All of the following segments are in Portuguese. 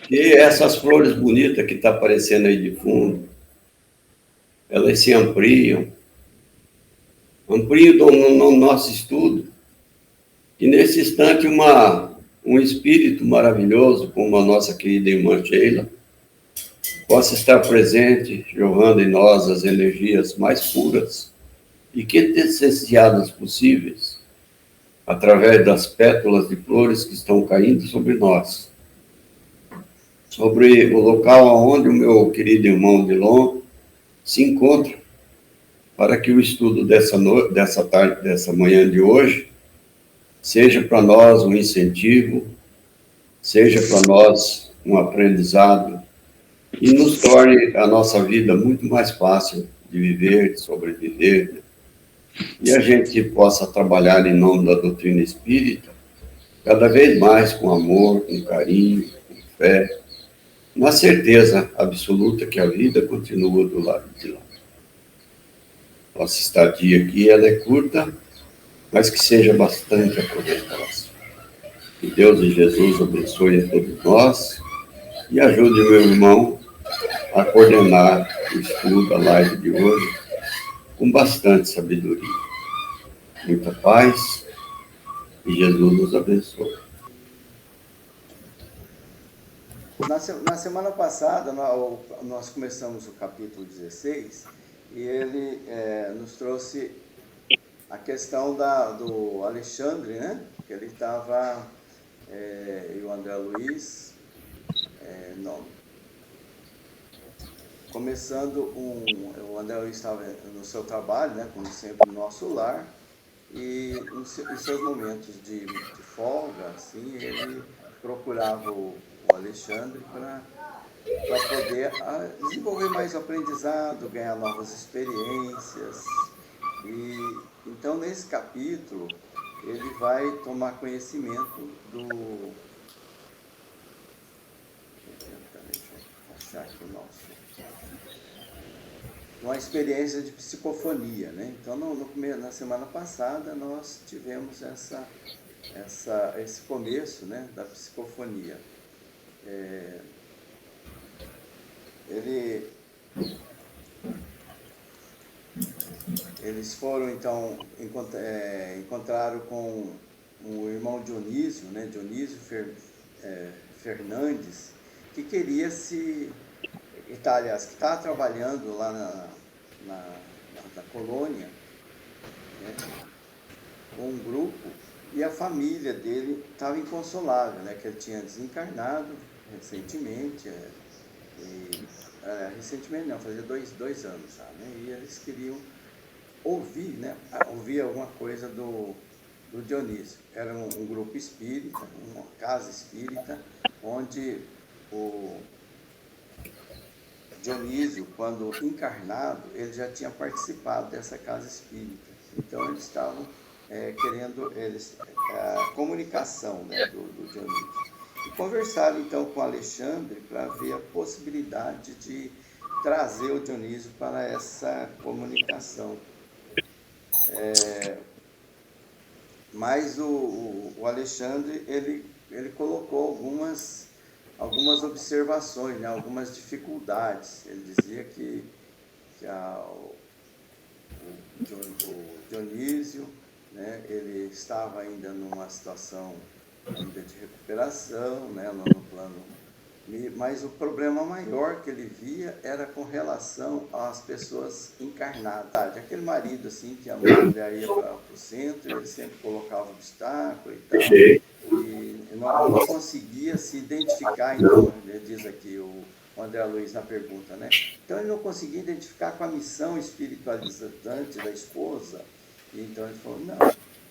que essas flores bonitas que estão aparecendo aí de fundo, elas se ampliam no nosso estudo, e nesse instante um espírito maravilhoso, como a nossa querida irmã Sheila, possa estar presente, jorrando em nós as energias mais puras e quintessenciadas possíveis, através das pétalas de flores que estão caindo sobre nós, sobre o local onde o meu querido irmão Dilon se encontra, para que o estudo dessa tarde, dessa manhã de hoje, seja para nós um incentivo, seja para nós um aprendizado e nos torne a nossa vida muito mais fácil de viver, de sobreviver, e a gente possa trabalhar em nome da doutrina espírita cada vez mais com amor, com carinho, com fé, na certeza absoluta que a vida continua do lado de lá. Nossa estadia aqui ela é curta, mas que seja bastante aproveitosa. Que Deus e Jesus abençoe a todos nós e ajude meu irmão a coordenar o estudo, a live de hoje, com bastante sabedoria. Muita paz e Jesus nos abençoe. Na semana passada, nós começamos o capítulo 16 e ele nos trouxe a questão do Alexandre, né? Que ele estava, e o André Luiz, começando o André Luiz estava no seu trabalho, né? Como sempre, no nosso lar, e em seus momentos de folga, assim, ele procurava o Alexandre para poder desenvolver mais o aprendizado, ganhar novas experiências. E então, nesse capítulo, ele vai tomar conhecimento do... Deixa eu achar aqui o nosso... Uma experiência de psicofonia, né? Então, na semana passada, nós tivemos esse começo, né, da psicofonia. Eles foram, então, encontraram com o irmão Dionísio, né, Dionísio Fernandes, que queria aliás, que estava trabalhando lá na colônia, né, com um grupo, e a família dele estava inconsolável, né, que ele tinha desencarnado recentemente, recentemente não, fazia dois anos já, né, e eles queriam ouvir alguma coisa do Dionísio. Era um grupo espírita, uma casa espírita, onde o Dionísio, quando encarnado, ele já tinha participado dessa casa espírita. Então, eles estavam querendo a comunicação, né, do Dionísio. E conversaram, então, com Alexandre para ver a possibilidade de trazer o Dionísio para essa comunicação. Mas o Alexandre, ele colocou algumas observações, né, algumas dificuldades. Ele dizia que o Dionísio, né, ele estava ainda numa situação ainda de recuperação, né, no plano, mas o problema maior que ele via era com relação às pessoas encarnadas. Aquele marido assim, que a mulher ia para o centro, ele sempre colocava obstáculo e tal, e não conseguia se identificar. Então, ele diz aqui o André Luiz na pergunta, né? Então ele não conseguia identificar com a missão espiritualizante da esposa, e então ele falou, não,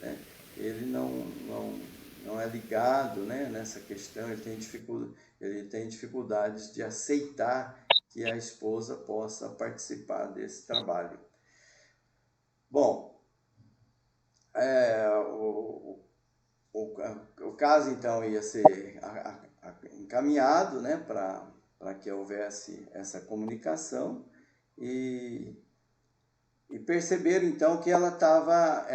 né? Ele não é ligado, né, nessa questão, ele tem dificuldades de aceitar que a esposa possa participar desse trabalho. Bom, o caso então ia ser encaminhado, né, para que houvesse essa comunicação, e perceberam então que ela estava,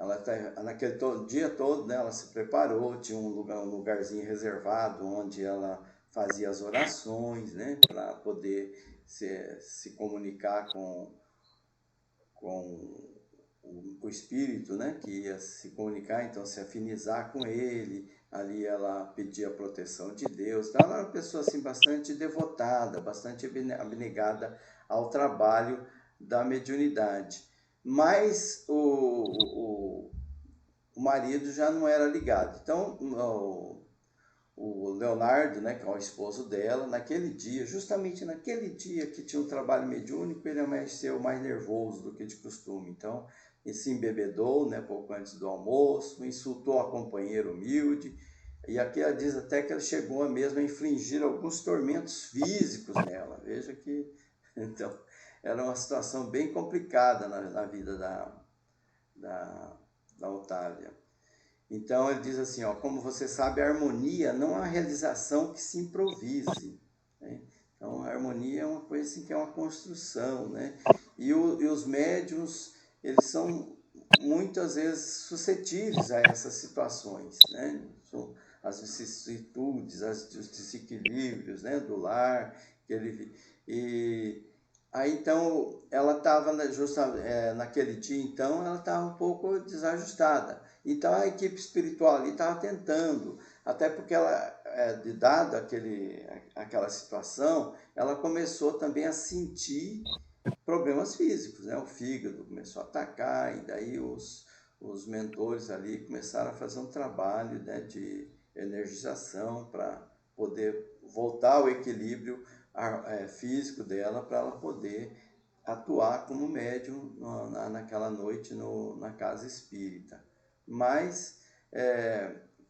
ela naquele dia todo, né, ela se preparou, tinha um lugarzinho reservado onde ela fazia as orações, né, para poder se comunicar com o espírito, né, que ia se comunicar, então se afinizar com ele. Ali ela pedia a proteção de Deus. Então ela era uma pessoa assim bastante devotada, bastante abnegada ao trabalho da mediunidade. Mas o marido já não era ligado. Então o Leonardo, né, que é o esposo dela, naquele dia, justamente naquele dia que tinha um trabalho mediúnico, ele amanheceu mais nervoso do que de costume. Então, ele se embebedou, né, pouco antes do almoço, insultou a companheira humilde, e aqui ela diz até que ele chegou mesmo a infligir alguns tormentos físicos nela. Veja que, então, era uma situação bem complicada na vida da Otávia. Então ele diz assim, ó, como você sabe, a harmonia não é uma realização que se improvise, né? Então a harmonia é uma coisa assim que é uma construção, né? E os médiuns, eles são muitas vezes suscetíveis a essas situações, né? São as vicissitudes, os desequilíbrios, né, do lar, e aí então ela estava naquele dia, então ela estava um pouco desajustada. Então a equipe espiritual ali estava tentando, até porque ela, dado aquela situação, ela começou também a sentir problemas físicos, né? O fígado começou a atacar, e daí os mentores ali começaram a fazer um trabalho, né, de energização para poder voltar ao equilíbrio físico dela, para ela poder atuar como médium naquela noite na casa espírita. Mas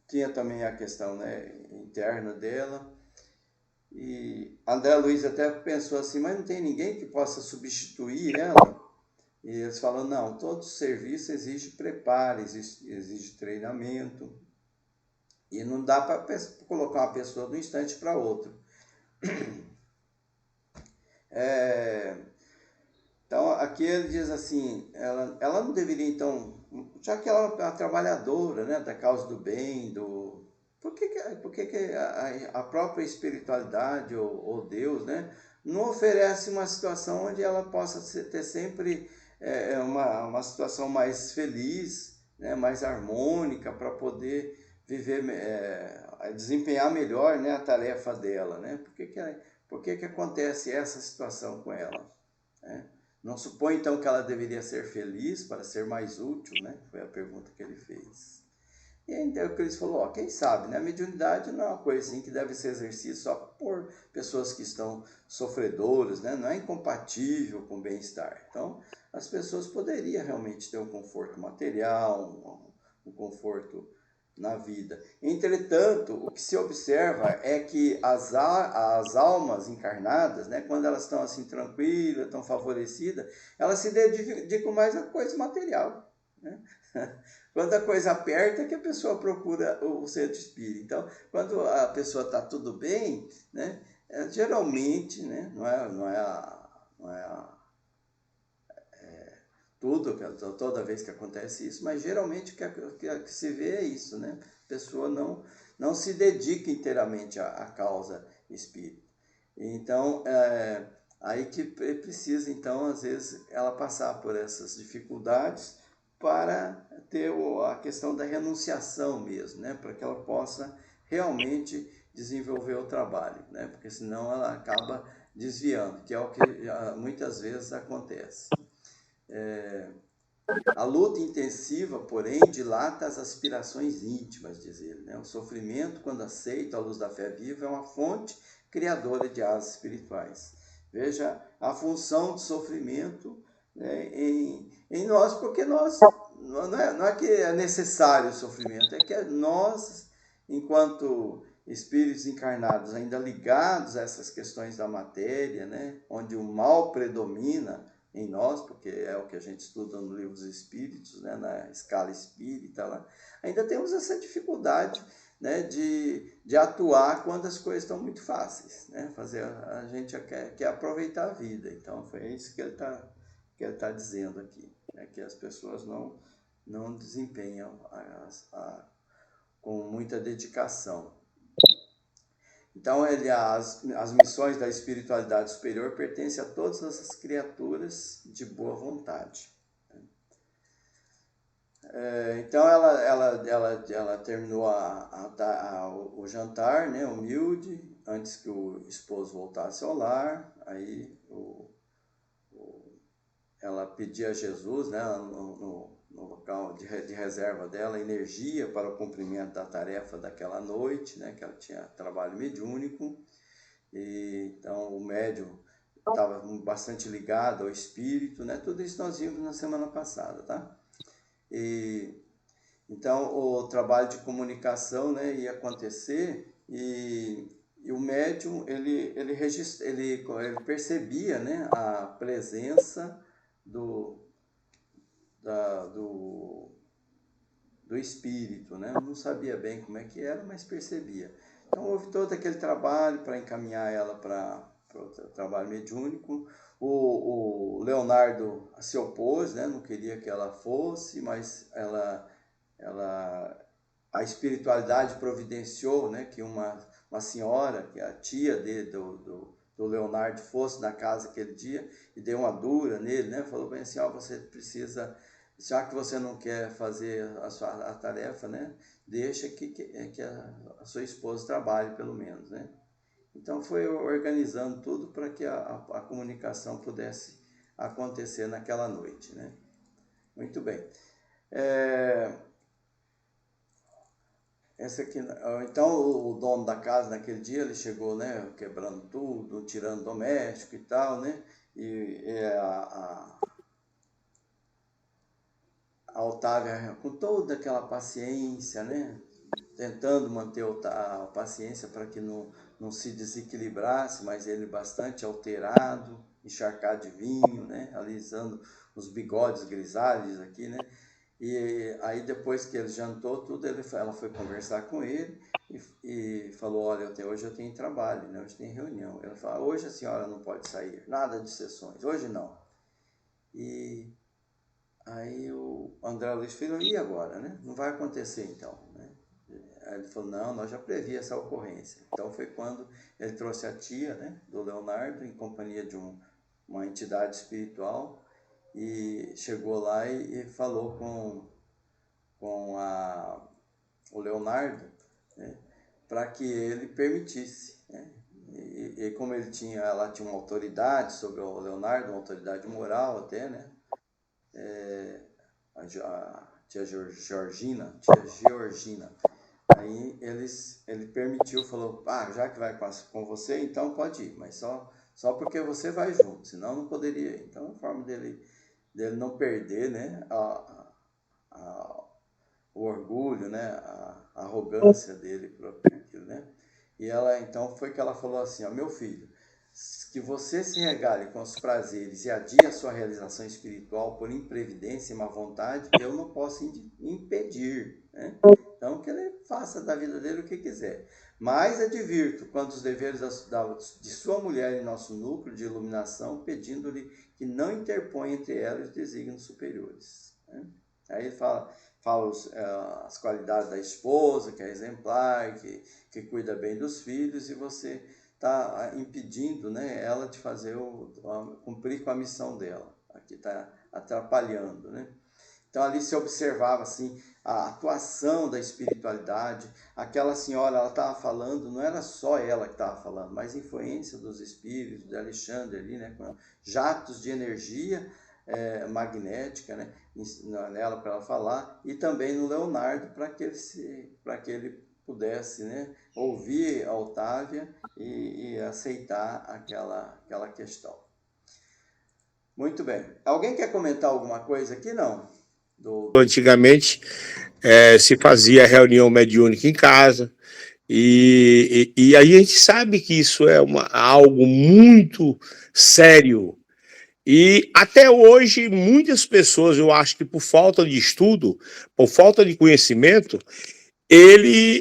tinha também a questão, né, interna dela, e André Luiz até pensou assim, mas não tem ninguém que possa substituir ela? E eles falam, não, todo serviço exige preparo, exige treinamento, e não dá para colocar uma pessoa de um instante para outro. Então, aqui ele diz assim, ela não deveria, então, já que ela é uma trabalhadora, né, da causa do bem, por que a própria espiritualidade ou Deus, né, não oferece uma situação onde ela possa ter sempre uma situação mais feliz, né, mais harmônica, para poder viver, desempenhar melhor, né, a tarefa dela, né? Por que acontece essa situação com ela, né? Não supõe, então, que ela deveria ser feliz para ser mais útil, né? Foi a pergunta que ele fez. E então o Cristo falou, quem sabe, né? A mediunidade não é uma coisa assim que deve ser exercida só por pessoas que estão sofredoras, né? Não é incompatível com o bem-estar. Então, as pessoas poderiam realmente ter um conforto material, um conforto na vida. Entretanto, o que se observa é que as almas encarnadas, né, quando elas estão assim tranquilas, estão favorecidas, elas se dedicam mais a coisa material, né? Quando a coisa aperta, que a pessoa procura o centro espírita. Então, quando a pessoa está tudo bem, né, geralmente, né, não é tudo, toda vez que acontece isso, mas geralmente o que se vê é isso, né? A pessoa não se dedica inteiramente à causa espírita. Então, aí que precisa, então, às vezes, ela passar por essas dificuldades para ter a questão da renunciação mesmo, né? Para que ela possa realmente desenvolver o trabalho, né? Porque senão ela acaba desviando, que é o que muitas vezes acontece. A luta intensiva, porém, dilata as aspirações íntimas, diz ele, né? O sofrimento, quando aceito à luz da fé viva, é uma fonte criadora de asas espirituais. Veja a função do sofrimento, né, em nós, porque nós não é que é necessário o sofrimento, é que nós, enquanto espíritos encarnados, ainda ligados a essas questões da matéria, né, onde o mal predomina em nós, porque é o que a gente estuda no livro dos Espíritos, né, na escala espírita, lá, ainda temos essa dificuldade, né, de atuar quando as coisas estão muito fáceis, né? A gente quer aproveitar a vida. Então foi isso que ele tá dizendo aqui, né, que as pessoas não desempenham com muita dedicação. Então, as missões da espiritualidade superior pertencem a todas essas criaturas de boa vontade. Então, ela terminou o jantar, né, humilde, antes que o esposo voltasse ao lar. Aí ela pedia a Jesus, né, no local de reserva dela, energia para o cumprimento da tarefa daquela noite, né, que ela tinha trabalho mediúnico. E então o médium estava bastante ligado ao espírito, né? Tudo isso nós vimos na semana passada, tá? E então o trabalho de comunicação, né, ia acontecer e o médium ele percebia, né, a presença do espírito, né? Não sabia bem como é que era, mas percebia. Então houve todo aquele trabalho para encaminhar ela para o trabalho mediúnico. O Leonardo se opôs, né? Não queria que ela fosse, mas a espiritualidade providenciou, né, que uma senhora, que é a tia do Leonardo, fosse na casa aquele dia e deu uma dura nele, né? Falou bem assim, você precisa, já que você não quer fazer a tarefa, né, deixa que a sua esposa trabalhe pelo menos, né? Então foi organizando tudo para que a comunicação pudesse acontecer naquela noite, né? Muito bem. Então o dono da casa naquele dia, ele chegou, né, quebrando tudo, tirando doméstico e tal, né? E a Otávia, com toda aquela paciência, né, tentando manter a paciência para que não se desequilibrasse, mas ele bastante alterado, encharcado de vinho, né, alisando os bigodes grisalhos aqui, né? E aí depois que ele jantou tudo, ela foi conversar com ele e falou, olha, hoje eu tenho trabalho, né? Hoje tem reunião. Ela falou, hoje a senhora não pode sair, nada de sessões, hoje não. E aí o André Luiz falou, e agora, né? Não vai acontecer então, né? Aí ele falou, não, nós já previ essa ocorrência. Então foi quando ele trouxe a tia, né, do Leonardo, em companhia de uma entidade espiritual, e chegou lá e falou com o Leonardo, né, para que ele permitisse, né? E como ela tinha uma autoridade sobre o Leonardo, uma autoridade moral até, né? A tia Georgina, aí ele permitiu, falou, já que vai com você, então pode ir, mas só porque você vai junto, senão não poderia ir. Então a forma dele não perder, né, o orgulho, né, a arrogância dele para aquilo, né? E ela, então, foi que ela falou assim, meu filho, que você se regale com os prazeres e adie a sua realização espiritual por imprevidência e má vontade, eu não posso impedir, né? Então, que ele faça da vida dele o que quiser. Mas advirto quanto os deveres de sua mulher em nosso núcleo de iluminação, pedindo-lhe que não interponha entre ela e os desígnios superiores, né? Aí ele fala as qualidades da esposa, que é exemplar, que cuida bem dos filhos, e você está impedindo, né, ela de cumprir com a missão dela. Aqui está atrapalhando, né? Então ali se observava assim a atuação da espiritualidade. Aquela senhora, ela estava falando, não era só ela que estava falando, mas influência dos espíritos, de Alexandre ali, né, com jatos de energia magnética, né, nela para ela falar, e também no Leonardo para que ele pudesse, né, ouvir a Otávia e aceitar aquela questão. Muito bem. Alguém quer comentar alguma coisa aqui? Não? Antigamente se fazia reunião mediúnica em casa, e aí a gente sabe que isso é algo muito sério. E até hoje, muitas pessoas, eu acho que por falta de estudo, por falta de conhecimento,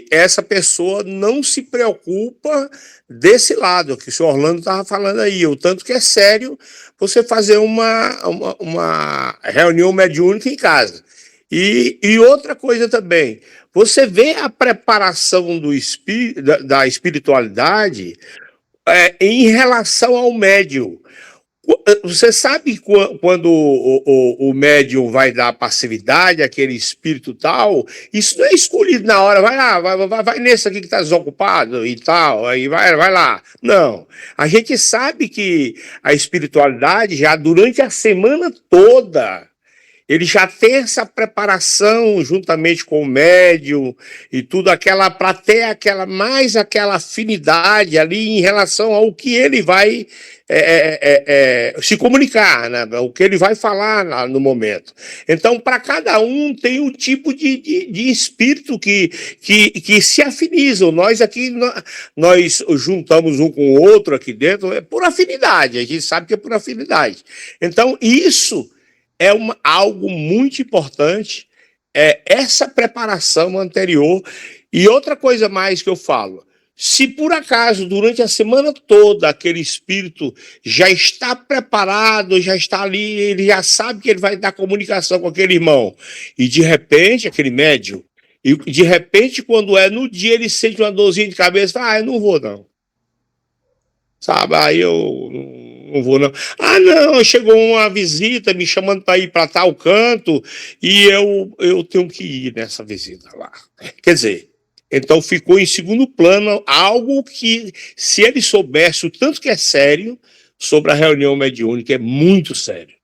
essa pessoa não se preocupa desse lado, que o senhor Orlando estava falando aí, o tanto que é sério você fazer uma reunião mediúnica em casa. E outra coisa também, você vê a preparação da espiritualidade em relação ao médium. Você sabe quando o médium vai dar passividade, aquele espírito tal, isso não é escolhido na hora, vai lá, vai nesse aqui que está desocupado e tal, aí vai lá. Não. A gente sabe que a espiritualidade já durante a semana toda ele já tem essa preparação juntamente com o médium e tudo aquela para ter aquela afinidade ali em relação ao que ele vai se comunicar, né? O que ele vai falar no momento. Então, para cada um tem um tipo de espírito que se afinizam. Nós aqui nós juntamos um com o outro aqui dentro, é por afinidade. A gente sabe que é por afinidade. Então, isso é algo muito importante, essa preparação anterior. E outra coisa mais que eu falo, se por acaso, durante a semana toda, aquele espírito já está preparado, já está ali, ele já sabe que ele vai dar comunicação com aquele irmão, e de repente, aquele médium, e de repente, quando é no dia, ele sente uma dorzinha de cabeça, fala, eu não vou não. Sabe, aí eu não vou não. Ah, não, chegou uma visita me chamando para ir para tal canto e eu tenho que ir nessa visita lá. Quer dizer, então ficou em segundo plano algo que, se ele soubesse o tanto que é sério sobre a reunião mediúnica, é muito sério.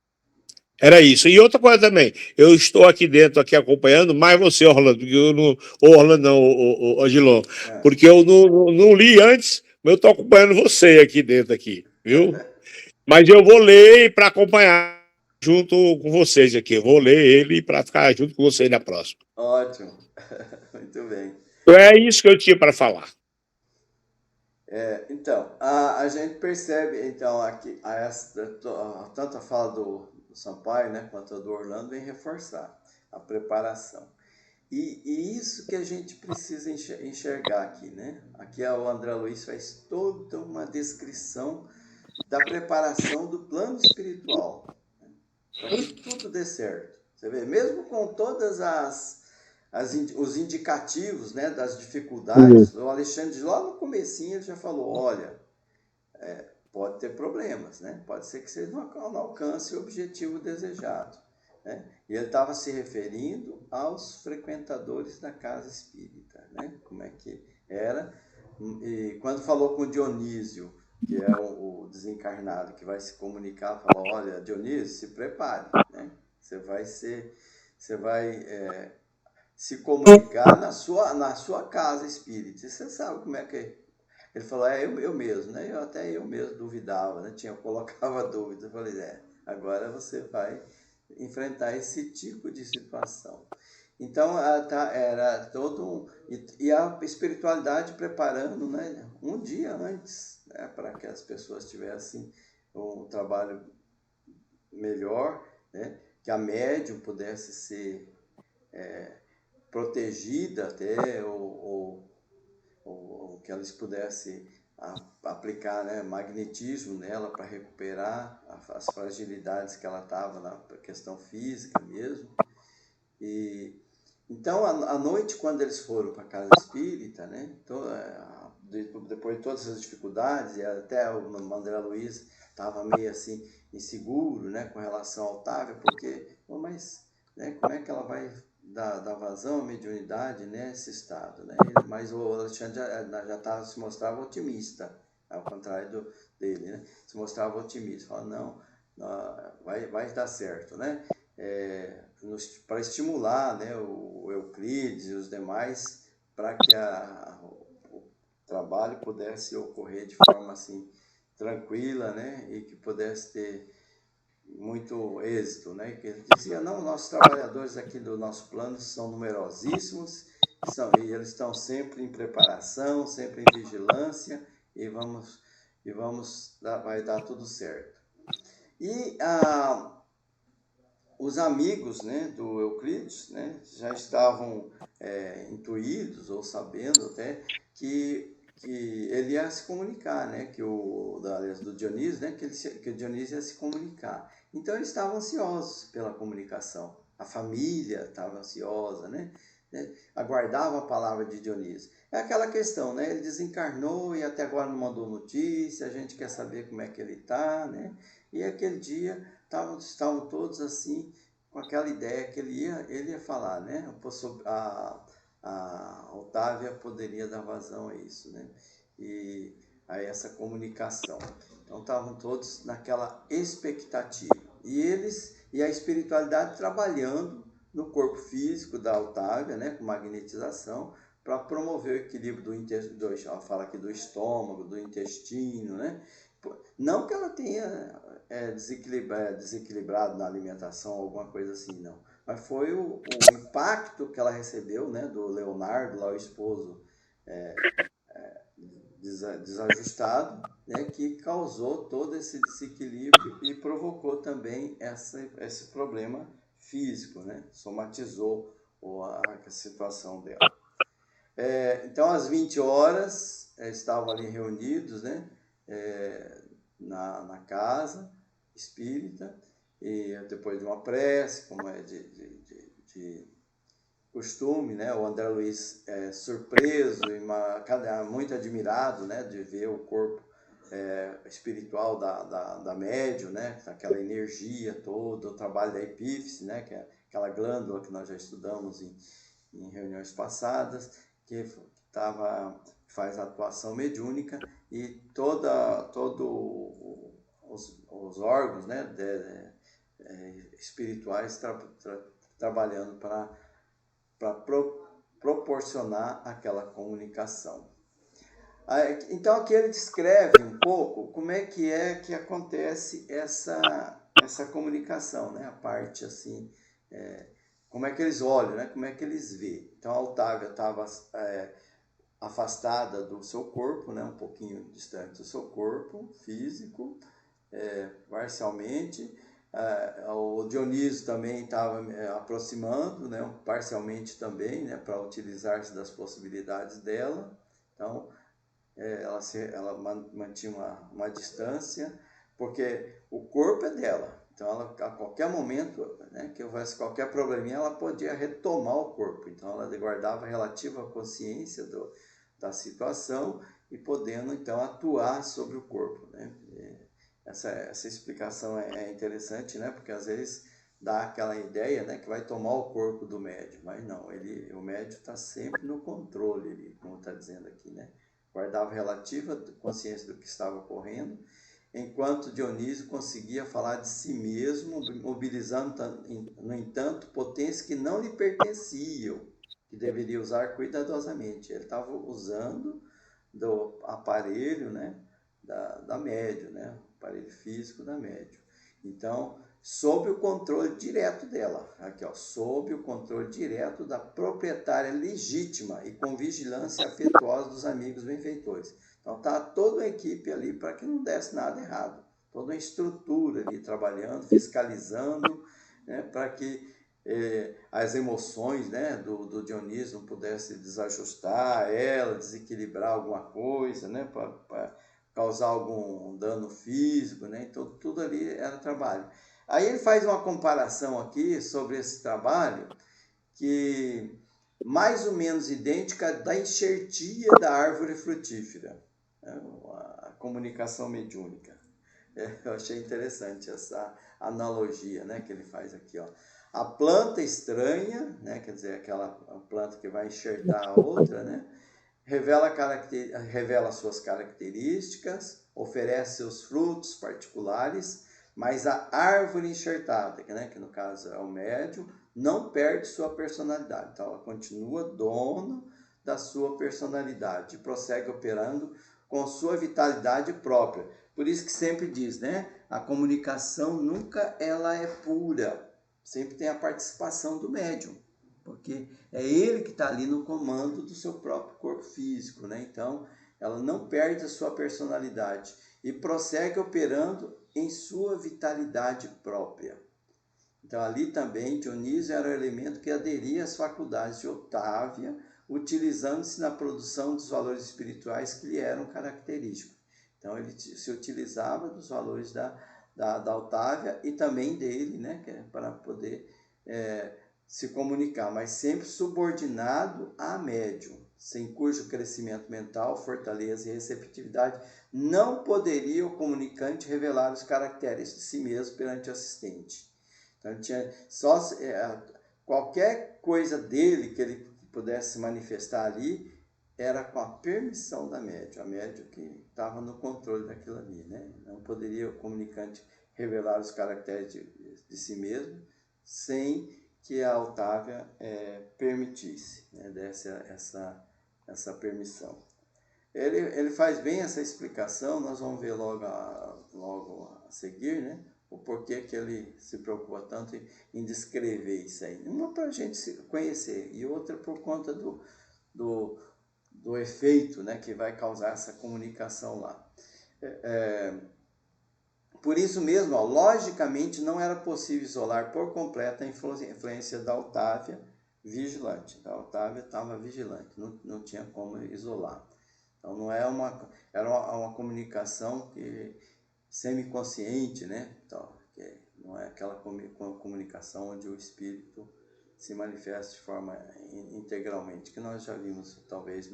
Era isso. E outra coisa também, eu estou aqui dentro, aqui acompanhando, mais você, Orlando, porque eu não. Orlando, não, Agilon, porque eu não li antes, mas eu estou acompanhando você aqui dentro, viu? Mas eu vou ler para acompanhar junto com vocês aqui. Eu vou ler ele para ficar junto com vocês na próxima. Ótimo. Muito bem. É isso que eu tinha para falar. Então, a gente percebe, então, aqui, tanto a fala do Sampaio, né, quanto a do Orlando, vem reforçar a preparação. E isso que a gente precisa enxergar aqui, né? Aqui o André Luiz faz toda uma descrição da preparação do plano espiritual, né, para que tudo dê certo. Você vê, mesmo com todas os indicativos, né, das dificuldades, o Alexandre, lá no comecinho, ele já falou, olha, pode ter problemas, né? Pode ser que você não alcance o objetivo desejado, né? E ele estava se referindo aos frequentadores da casa espírita, né? Como é que era. E quando falou com Dionísio, que é o desencarnado que vai se comunicar, falou, olha, Dionísio, se prepare, né? Você vai se comunicar na sua casa espírita. E você sabe como é que é. Ele falou, eu mesmo, né? Eu mesmo duvidava, né? Colocava dúvida. Eu falei, agora você vai enfrentar esse tipo de situação. Então, era todo e a espiritualidade preparando, né? Um dia antes, né? Para que as pessoas tivessem um trabalho melhor, né? Que a médium pudesse ser protegida até, ou que elas pudessem aplicar, né, magnetismo nela para recuperar as fragilidades que ela estava na questão física mesmo. E então, à noite, quando eles foram para a casa espírita, né, depois de todas as dificuldades, e até o André Luiz estava meio assim inseguro, né, com relação ao Otávio, porque, mas, né, como é que ela vai dar vazão à mediunidade nesse estado, né? Mas o Alexandre já se mostrava otimista, ao contrário dele, né? Se mostrava otimista, falava, não, vai dar certo, né? Para estimular, né, o Euclides e os demais, para que o trabalho pudesse ocorrer de forma assim tranquila, né? E que pudesse ter muito êxito, né? Que ele dizia, não, nossos trabalhadores aqui do nosso plano são numerosíssimos e eles estão sempre em preparação, sempre em vigilância e vai dar tudo certo. E os amigos, né, do Euclides, né, já estavam intuídos ou sabendo até que ele ia se comunicar, né, do Dionísio, né, que o Dionísio ia se comunicar. Então eles estavam ansiosos pela comunicação, a família estava ansiosa, né? Aguardava a palavra de Dionísio. É aquela questão, né? Ele desencarnou e até agora não mandou notícia, a gente quer saber como é que ele está, né? E aquele dia estavam todos assim, com aquela ideia que ele ia falar, né? A Otávia poderia dar vazão a isso, né? E a essa comunicação. Então estavam todos naquela expectativa. E a espiritualidade trabalhando no corpo físico da Otávia, né, com magnetização, para promover o equilíbrio fala aqui do estômago, do intestino, né? Não que ela tenha desequilibrado na alimentação, alguma coisa assim, não. Mas foi o impacto que ela recebeu, né, do Leonardo, lá o esposo desajustado, né, que causou todo esse desequilíbrio e provocou também esse problema físico, né? Somatizou a situação dela. Então, às 20 horas, estavam ali reunidos, né, na casa espírita, e depois de uma prece, como é de costume, né, o André Luiz surpreso e muito admirado, né, de ver o corpo espiritual da médium, né, aquela energia toda, o trabalho da epífise, né, que é aquela glândula que nós já estudamos em reuniões passadas, que faz a atuação mediúnica, e todos os órgãos, né, espirituais trabalhando para proporcionar aquela comunicação. Então aqui ele descreve um pouco como é que acontece essa comunicação, né? A parte assim, como é que eles olham, né? Como é que eles veem. Então a Otávia estava afastada do seu corpo, né? Um pouquinho distante do seu corpo físico, parcialmente. O Dionísio também estava aproximando, né? Parcialmente também, né? Para utilizar-se das possibilidades dela. Então ela mantinha uma distância, porque o corpo é dela. Então, ela, a qualquer momento, né, que houvesse qualquer probleminha, ela podia retomar o corpo. Então, ela guardava relativa consciência da situação e podendo, então, atuar sobre o corpo, né? Essa explicação é interessante, né? Porque, às vezes, dá aquela ideia, né, que vai tomar o corpo do médium. Mas não, o médium está sempre no controle, como está dizendo aqui, né? Guardava relativa consciência do que estava ocorrendo, enquanto Dionísio conseguia falar de si mesmo, mobilizando, no entanto, potências que não lhe pertenciam, que deveria usar cuidadosamente. Ele estava usando do aparelho, né, da médium, né, aparelho físico da médium. Então, sob o controle direto dela, aqui ó, sob o controle direto da proprietária legítima e com vigilância afetuosa dos amigos benfeitores. Então tá toda a equipe ali para que não desse nada errado, toda a estrutura ali trabalhando, fiscalizando, né, para que as emoções, né, do Dionísio não pudessem desajustar ela, desequilibrar alguma coisa, né, para causar algum dano físico, né, então tudo ali era trabalho. Aí ele faz uma comparação aqui sobre esse trabalho, que mais ou menos idêntica da enxertia da árvore frutífera, né? A comunicação mediúnica. Eu achei interessante essa analogia, né, que ele faz aqui, ó. A planta estranha, né, quer dizer, aquela planta que vai enxertar a outra, né, revela suas características, oferece seus frutos particulares, mas a árvore enxertada, né, que no caso é o médium, não perde sua personalidade. Então, ela continua dona da sua personalidade e prossegue operando com sua vitalidade própria. Por isso que sempre diz, né, a comunicação nunca ela é pura, sempre tem a participação do médium, porque é ele que está ali no comando do seu próprio corpo físico, né? Então, ela não perde a sua personalidade e prossegue operando em sua vitalidade própria. Então, ali também, Dionísio era o elemento que aderia às faculdades de Otávia, utilizando-se na produção dos valores espirituais que lhe eram característicos. Então, ele se utilizava dos valores da Otávia e também dele, né, para poder se comunicar, mas sempre subordinado a médium, sem cujo crescimento mental, fortaleza e receptividade não poderia o comunicante revelar os caracteres de si mesmo perante o assistente. Então, tinha só qualquer coisa dele que ele pudesse manifestar ali era com a permissão da médium, a médium que estava no controle daquilo ali, né? Não poderia o comunicante revelar os caracteres de si mesmo sem que a Otávia permitisse, né? Desse essa permissão. Ele faz bem essa explicação, nós vamos ver logo a seguir, né? O porquê que ele se preocupa tanto em descrever isso aí. Uma para a gente se conhecer e outra por conta do efeito, né, que vai causar essa comunicação lá. Por isso mesmo, logicamente, não era possível isolar por completo a influência da Otávia vigilante. A Otávia estava vigilante, não tinha como isolar. Então, não é era uma comunicação semiconsciente, né? Então, não é aquela comunicação onde o espírito se manifesta de forma integralmente, que nós já vimos, talvez,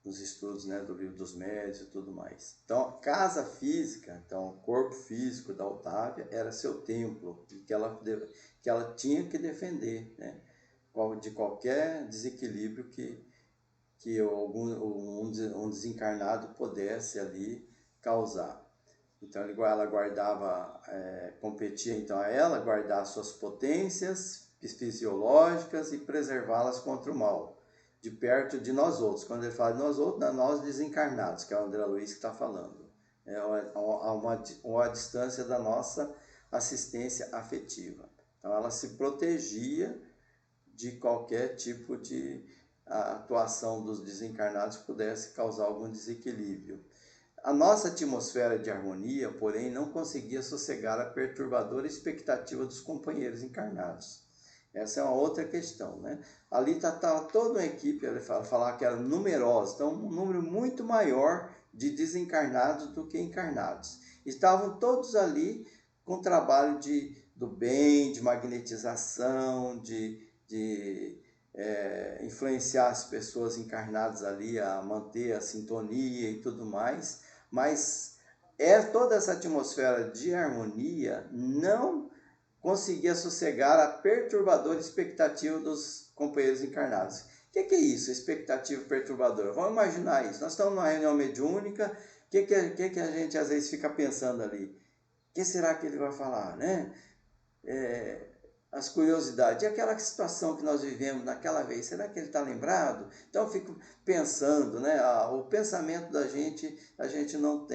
nos estudos, né, do Livro dos Médiuns e tudo mais. Então, a casa física, então, o corpo físico da Otávia era seu templo, que ela tinha que defender, né, de qualquer desequilíbrio que um desencarnado pudesse ali causar. Então, ela guardava, competia então a ela guardar suas potências fisiológicas e preservá-las contra o mal, de perto de nós outros. Quando ele fala de nós outros, nós desencarnados, que é o André Luiz que está falando. A uma distância da nossa assistência afetiva. Então, ela se protegia de qualquer tipo de atuação dos desencarnados que pudesse causar algum desequilíbrio. A nossa atmosfera de harmonia, porém, não conseguia sossegar a perturbadora expectativa dos companheiros encarnados. Essa é uma outra questão, né? Ali estava toda uma equipe, ele falava que era numerosa, então um número muito maior de desencarnados do que encarnados. Estavam todos ali com trabalho do bem, de magnetização, de influenciar as pessoas encarnadas ali a manter a sintonia e tudo mais, mas toda essa atmosfera de harmonia não conseguia sossegar a perturbadora expectativa dos companheiros encarnados. O que é isso, expectativa perturbadora? Vamos imaginar isso. Nós estamos numa reunião mediúnica, o que a gente às vezes fica pensando ali? O que será que ele vai falar, né? As curiosidades, e aquela situação que nós vivemos naquela vez, será que ele está lembrado? Então eu fico pensando, né? O pensamento da gente, a gente não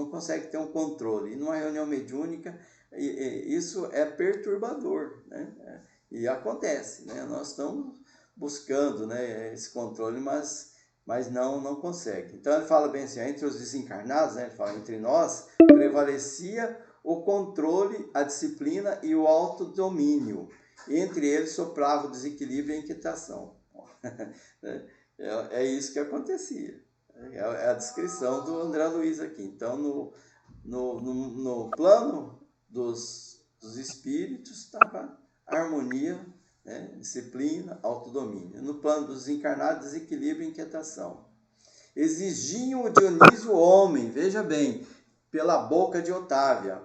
consegue ter um controle. E numa reunião mediúnica, isso é perturbador, né? E acontece, né? Nós estamos buscando, né, esse controle, mas não consegue. Então ele fala bem assim, entre os desencarnados, né, ele fala, entre nós, prevalecia o controle, a disciplina e o autodomínio. Entre eles soprava o desequilíbrio e a inquietação. É isso que acontecia. É a descrição do André Luiz aqui. Então, no plano dos espíritos estava harmonia, né, disciplina, autodomínio. No plano dos encarnados, desequilíbrio e inquietação. Exigiam o Dionísio homem, veja bem, pela boca de Otávia.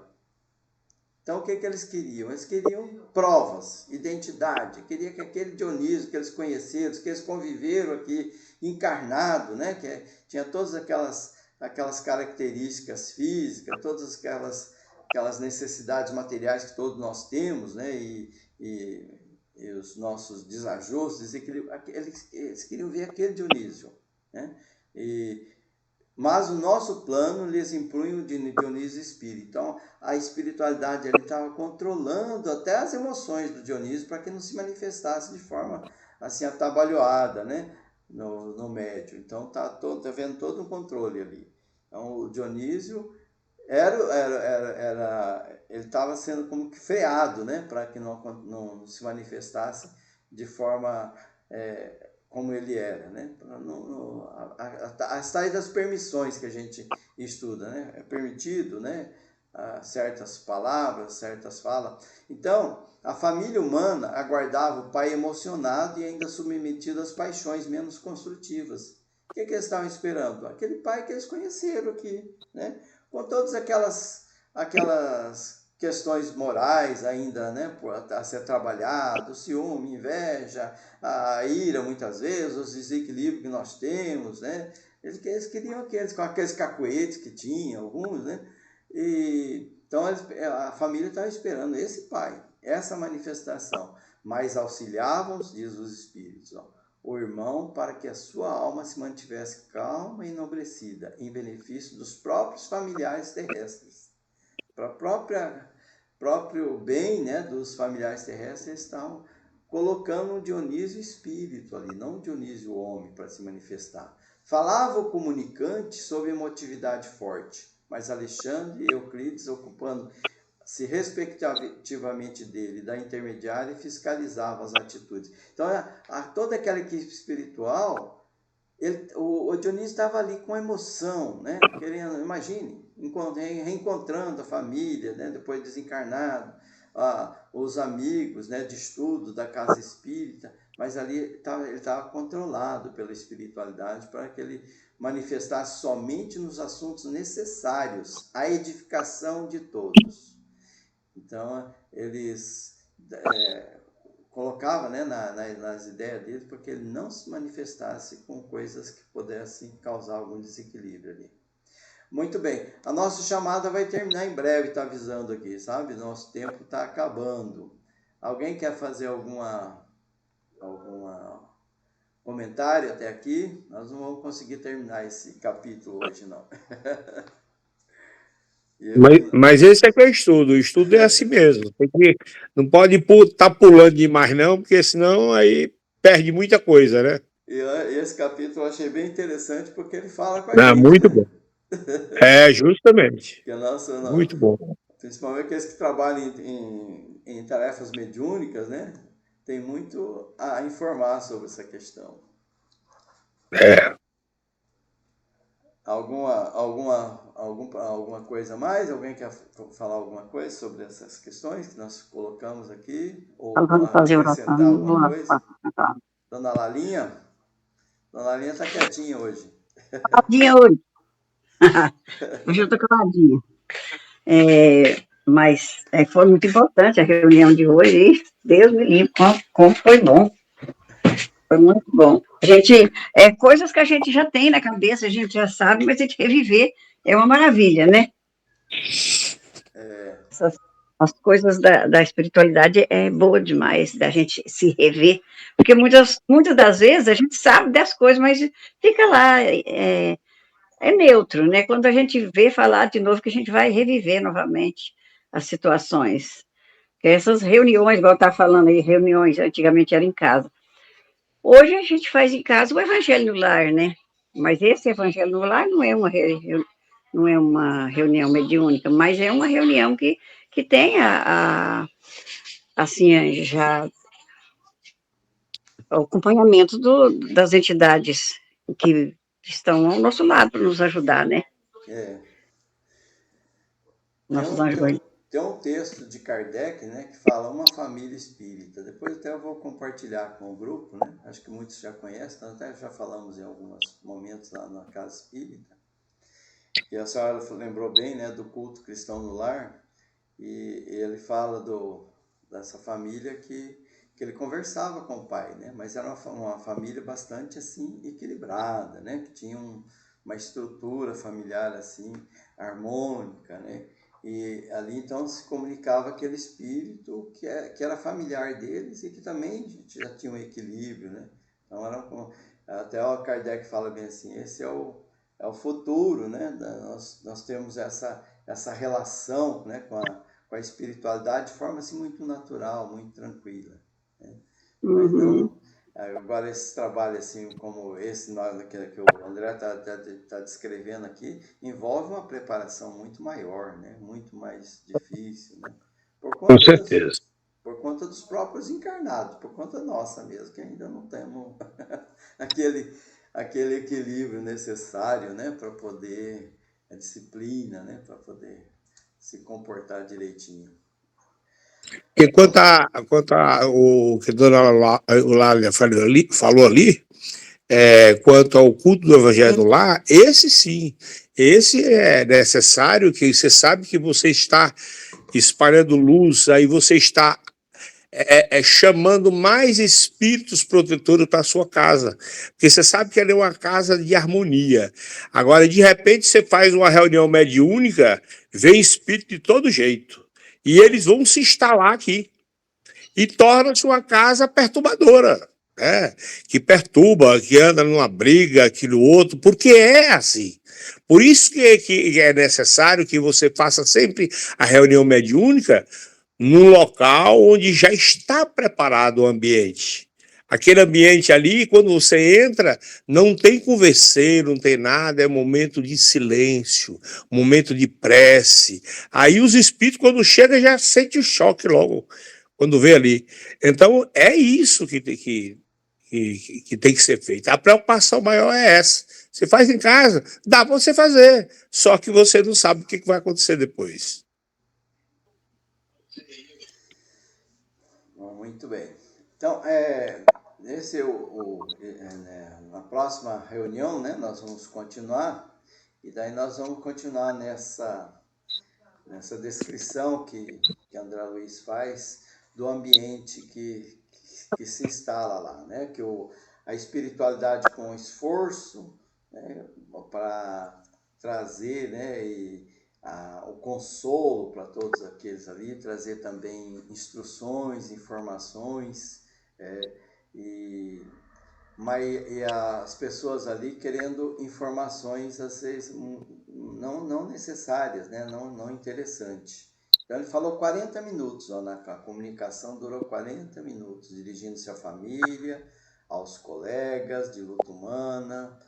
Então, o que eles queriam? Eles queriam provas, identidade, queria que aquele Dionísio que eles conheceram, que eles conviveram aqui, encarnado, né? Que tinha todas aquelas características físicas, todas aquelas necessidades materiais que todos nós temos, né? E os nossos desajustes, eles queriam ver aquele Dionísio, né? Mas o nosso plano lhes impunha o Dionísio espírito. Então, a espiritualidade ele estava controlando até as emoções do Dionísio para que não se manifestasse de forma assim atabalhoada, né, no médium. Então, tá vendo todo um controle ali. Então, o Dionísio ele estava sendo como que freado, né, para que não se manifestasse de forma como ele era, né? As tais das permissões que a gente estuda, né? É permitido, né? certas palavras, certas falas. Então, a família humana aguardava o pai emocionado e ainda submetido às paixões menos construtivas. O que eles estavam esperando? Aquele pai que eles conheceram aqui, né? Com todas aquelas questões morais ainda, né, a ser trabalhado, ciúme, inveja, a ira muitas vezes, os desequilíbrios que nós temos, né? Eles queriam aqueles cacuetes que tinham, alguns, né? Então a família estava esperando esse pai, essa manifestação, mas auxiliavam, diz os espíritos, o irmão para que a sua alma se mantivesse calma e enobrecida, em benefício dos próprios familiares terrestres. Para o próprio bem, né, dos familiares terrestres, eles estavam colocando o Dionísio espírito ali, não o Dionísio homem, para se manifestar. Falava o comunicante sob emotividade forte, mas Alexandre e Euclides, ocupando-se respectivamente dele, da intermediária, fiscalizavam as atitudes. Então, toda aquela equipe espiritual, o Dionísio estava ali com emoção, né? Querendo, imagine, reencontrando a família, né? Depois desencarnado, os amigos, né? De estudo da casa espírita, mas ali ele estava controlado pela espiritualidade para que ele manifestasse somente nos assuntos necessários à edificação de todos. Então, eles colocava, né, nas ideias dele, porque ele não se manifestasse com coisas que pudessem causar algum desequilíbrio ali. Muito bem, a nossa chamada vai terminar em breve, está avisando aqui, sabe? Nosso tempo está acabando. Alguém quer fazer alguma comentário até aqui? Nós não vamos conseguir terminar esse capítulo hoje, não. Mas esse é que é o estudo é assim mesmo. Não pode estar pulando demais, não, porque senão aí perde muita coisa, né? E esse capítulo eu achei bem interessante porque ele fala com a Ah, gente, muito né? bom. É, justamente. Que a Muito bom. principalmente aqueles que trabalham em tarefas mediúnicas, né? Tem muito a informar sobre essa questão. É. Alguma coisa a mais? Alguém quer falar alguma coisa sobre essas questões que nós colocamos aqui? Ou Vamos fazer acrescentar oração. alguma coisa? Dona Lalinha? Dona Lalinha está quietinha hoje. Caladinha hoje. Hoje eu estou caladinha. Mas foi muito importante a reunião de hoje. E Deus me livre, como foi bom. Foi muito bom. Coisas que a gente já tem na cabeça, a gente já sabe, mas a gente reviver é uma maravilha, né? As coisas da espiritualidade é boa demais, da gente se rever, porque muitas das vezes a gente sabe das coisas, mas fica lá, neutro, né? Quando a gente vê falar de novo, que a gente vai reviver novamente as situações. Porque essas reuniões, igual está falando aí, reuniões antigamente eram em casa. Hoje a gente faz em casa o evangelho no lar, né? Mas esse evangelho no lar não é uma reunião mediúnica, mas é uma reunião que tem assim, já o acompanhamento das entidades que estão ao nosso lado para nos ajudar, né? Nossos anjos. Tem um texto de Kardec, né, que fala uma família espírita. Depois até eu vou compartilhar com o grupo, né? Acho que muitos já conhecem, nós até já falamos em alguns momentos lá na Casa Espírita. E a senhora lembrou bem, né, do culto cristão no lar. E ele fala dessa família que ele conversava com o pai, né? Mas era uma família bastante assim equilibrada, né? Que tinha uma estrutura familiar assim harmônica, né? E ali então se comunicava aquele espírito que era familiar deles e que também já tinha um equilíbrio, né? Então até o Kardec fala bem assim, esse é o futuro, né? Nós temos essa relação, né, com a espiritualidade de forma assim muito natural, muito tranquila, né? Mas não, agora esse trabalho assim como esse que o André tá descrevendo aqui, envolve uma preparação muito maior, né? Muito mais difícil, né? Com certeza. Por conta dos próprios encarnados, por conta nossa mesmo, que ainda não temos aquele equilíbrio necessário, né? Para poder, a disciplina, né? Para poder se comportar direitinho. E o que a dona Lália falou ali, quanto ao culto do Evangelho no Lar, esse sim, esse é necessário, que você sabe que você está espalhando luz, aí você está chamando mais espíritos protetores para a sua casa, porque você sabe que ela é uma casa de harmonia. Agora, de repente, você faz uma reunião mediúnica, vem espírito de todo jeito, e eles vão se instalar aqui, e torna-se uma casa perturbadora, né? Que perturba, que anda numa briga, aquilo outro, porque é assim. Por isso que é necessário que você faça sempre a reunião mediúnica num local onde já está preparado o ambiente. Aquele ambiente ali, quando você entra, não tem converseiro, não tem nada, é momento de silêncio, momento de prece. Aí os espíritos, quando chegam, já sentem o choque logo, quando vê ali. Então, é isso que tem que ser feito. A preocupação maior é essa. Você faz em casa, dá para você fazer, só que você não sabe o que vai acontecer depois. Muito bem. Então, na próxima reunião, né, nós vamos continuar, e daí nós vamos continuar nessa descrição que André Luiz faz do ambiente que se instala lá, né, que a espiritualidade com esforço, né, para trazer, né, o consolo para todos aqueles ali, trazer também instruções, informações, e as pessoas ali querendo informações às vezes não necessárias, né? não interessantes. Então ele falou 40 minutos, a comunicação durou 40 minutos, dirigindo-se à família, aos colegas de luta humana.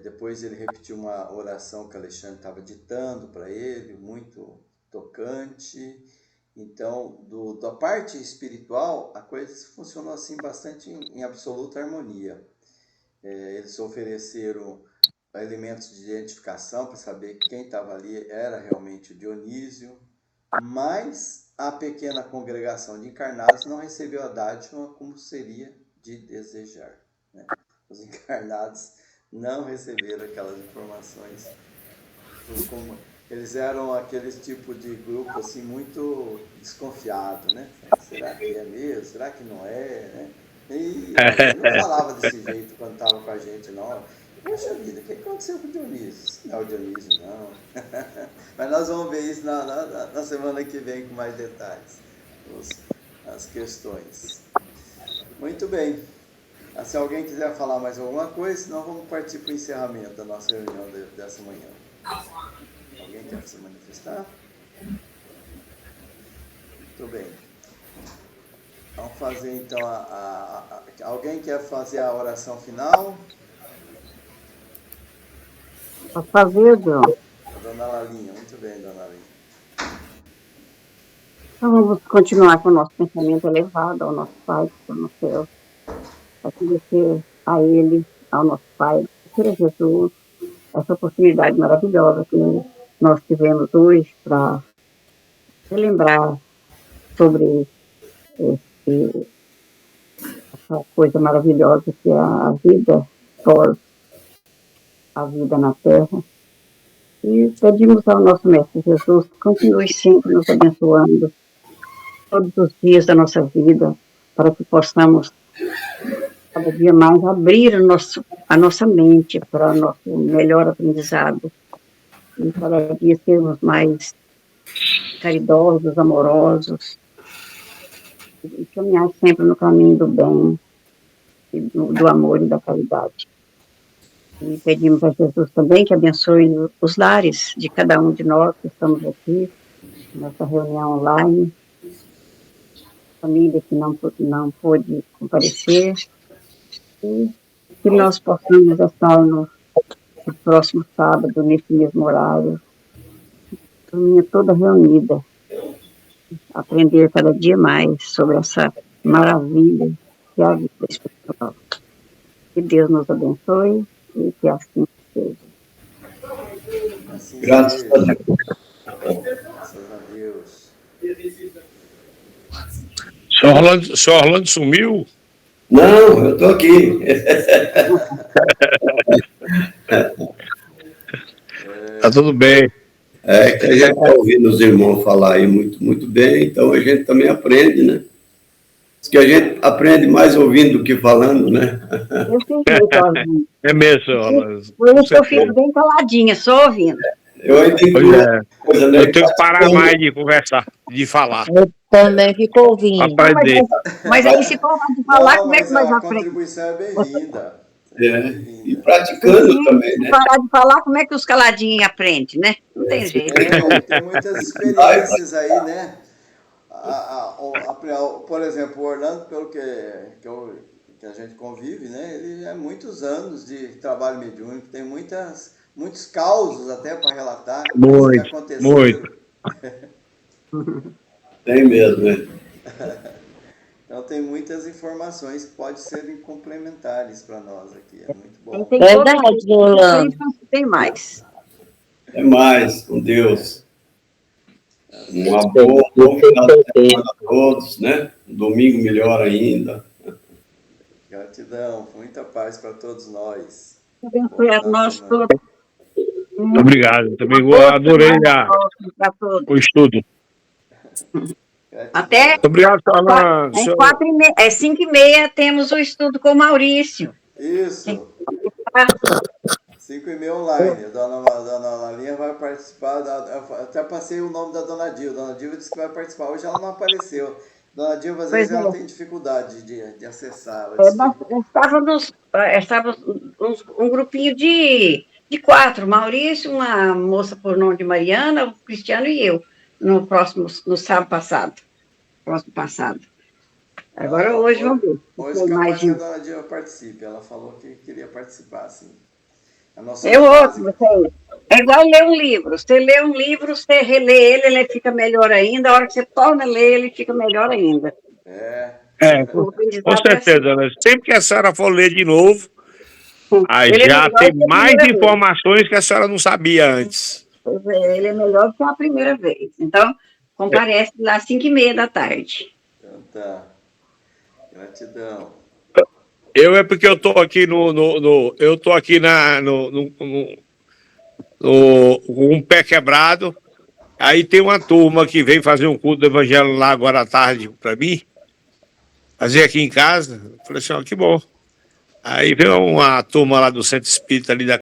Depois ele repetiu uma oração que Alexandre estava ditando para ele, muito tocante. Então, da parte espiritual, a coisa funcionou assim bastante em absoluta harmonia. Eles ofereceram elementos de identificação para saber que quem estava ali era realmente o Dionísio, mas a pequena congregação de encarnados não recebeu a dádiva como seria de desejar, né? Os encarnados não receberam aquelas informações. Eles eram aquele tipo de grupo assim muito desconfiado, né? Será que é mesmo? Será que não é? Né? E não falava desse jeito quando estava com a gente, não. Poxa vida, o que aconteceu com o Dionísio? Não é o Dionísio, não. Mas nós vamos ver isso na semana que vem com mais detalhes, as questões. Muito bem. Se alguém quiser falar mais alguma coisa, senão vamos partir para o encerramento da nossa reunião dessa manhã. Alguém quer se manifestar? Muito bem. Vamos fazer então alguém quer fazer a oração final? Posso fazer, João? A dona Lalinha. Muito bem, dona Lalinha. Então vamos continuar com o nosso pensamento elevado ao nosso Pai que está no céu. Agradecer a Ele, ao nosso Pai, a Jesus, essa oportunidade maravilhosa que nós tivemos hoje para relembrar sobre essa coisa maravilhosa que é a vida pós a vida na Terra. E pedimos ao nosso Mestre Jesus que continue sempre nos abençoando todos os dias da nossa vida, para que possamos cada dia mais abrir a nossa mente para o nosso melhor aprendizado e cada dia sermos mais caridosos, amorosos e caminhar sempre no caminho do bem, do amor e da caridade. E pedimos a Jesus também que abençoe os lares de cada um de nós que estamos aqui, nessa reunião online, família que não pôde comparecer, e que nós possamos estar no próximo sábado, nesse mesmo horário, família toda reunida, aprender cada dia mais sobre essa maravilha que é a vida espiritual. Que Deus nos abençoe e que assim seja. Graças a Deus. Graças a Deus. Senhor Orlando sumiu? Não, eu estou aqui. Tá tudo bem. É que a gente está ouvindo os irmãos falar aí muito, muito bem, então a gente também aprende, né? Diz que a gente aprende mais ouvindo do que falando, né? Eu fiquei sozinha. É mesmo, senhor Orlando. Por isso que eu fico bem caladinha, só ouvindo. Eu ainda Pois incluo é. coisa, né? Eu tenho que parar mais de conversar, de falar. Eu também fico ouvindo. Aprender. Mas aí, se parar de falar, Não, como é que mas nós a aprendemos? contribuição é bem-vinda. E praticando também, né? Se parar de falar, como é que os caladinhos aprendem, né? Não tem jeito. Tem muitas experiências aí, né? Por exemplo, o Orlando, pelo que a gente convive, né? Ele é muitos anos de trabalho mediúnico, tem muitos causos até para relatar. Coisas que aconteceram. Muito. Tem mesmo, né? Então tem muitas informações que podem ser complementares para nós aqui. É muito bom. Tem Verdade, todas- Orlando. Tem mais. É mais, com Deus. Uma boa, um bom final de semana a todos, né? Um domingo melhor ainda. Gratidão, muita paz para todos nós. Abençoe a nós todos. Obrigado. Também adorei Para todos. o estudo. Gratidão. Até Muito obrigado, senhor Orlando. às 5h30 temos o estudo com o Maurício. Isso. 5h30 online. A dona Lalinha vai participar. Até passei o nome da Dona Dilva. Dona Dilva disse que vai participar. Hoje ela não apareceu. Dona Dilva, às vezes, ela tem dificuldade de acessar. Estávamos um grupinho de 4. Maurício, uma moça por nome de Mariana, o Cristiano e eu. No sábado passado. Próximo passado. Agora, hoje, vamos ver. Hoje, Tem capaz que a gente. Dona Dilva participe. Ela falou que queria participar, sim. É ótimo. É igual ler um livro. Você lê um livro, você relê ele fica melhor ainda. A hora que você torna a ler, ele fica melhor ainda. Com certeza. Né? Sempre que a senhora for ler de novo, aí Ele é já melhor tem que a mais primeira vez. informações que a senhora não sabia antes. Pois é, ele é melhor do que a primeira vez. Então, comparece lá às 5h30 da tarde. Então tá. Gratidão. Eu é porque eu tô aqui eu tô aqui com um pé quebrado. Aí tem uma turma que vem fazer um culto do evangelho lá agora à tarde para mim, fazer aqui em casa. Eu falei assim, ó, que bom. Aí veio uma turma lá do Centro Espírita ali da